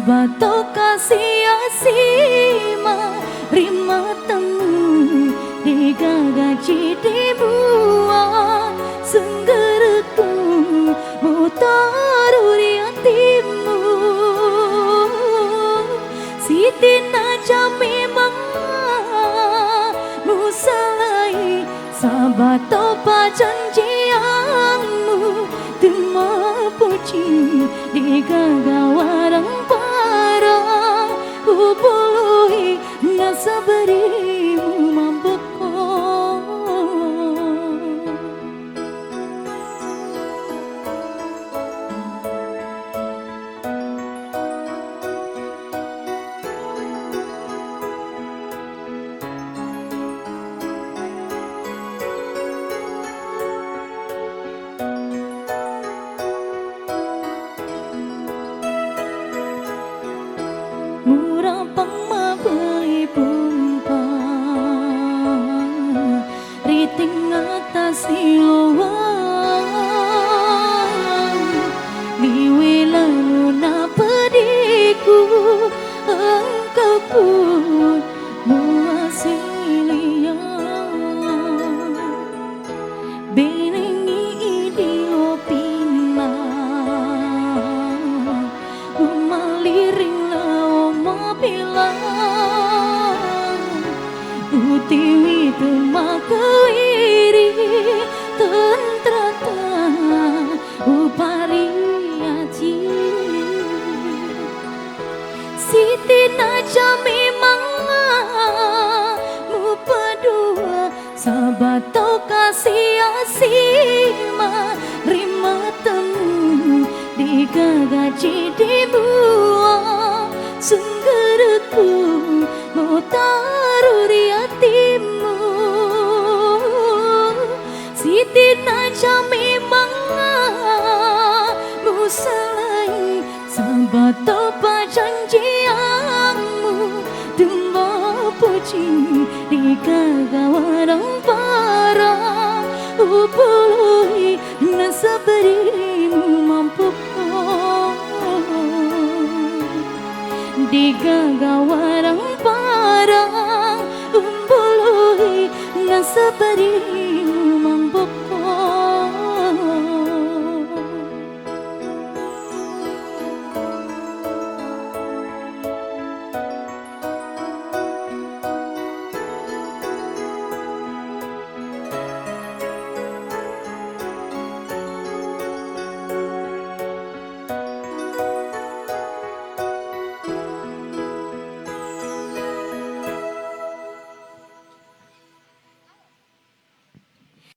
sabato kasih asima rima temu digagaji dibuat senggereku mutaruri hatimu Siti naja memang musalai sabato pajanjianmu Tuma puji digagawarang parang Upului nasabarimu mambeko murah pangma beli pumpa riting atas iluan miwilamu na pediku engkau pun muasilia beningi idiopina umaliring utiwi tumakawiri tentrata upari aji Siti naja memang mupadua sabato kasih asima rima temu digagaji dibuat senggereku mutaruri hatimu Siti naja memang musalai sabato pajanjianmu Tuma puji digagawarang parang upului nasabarimu mampu digagawarang parang umbului nasabari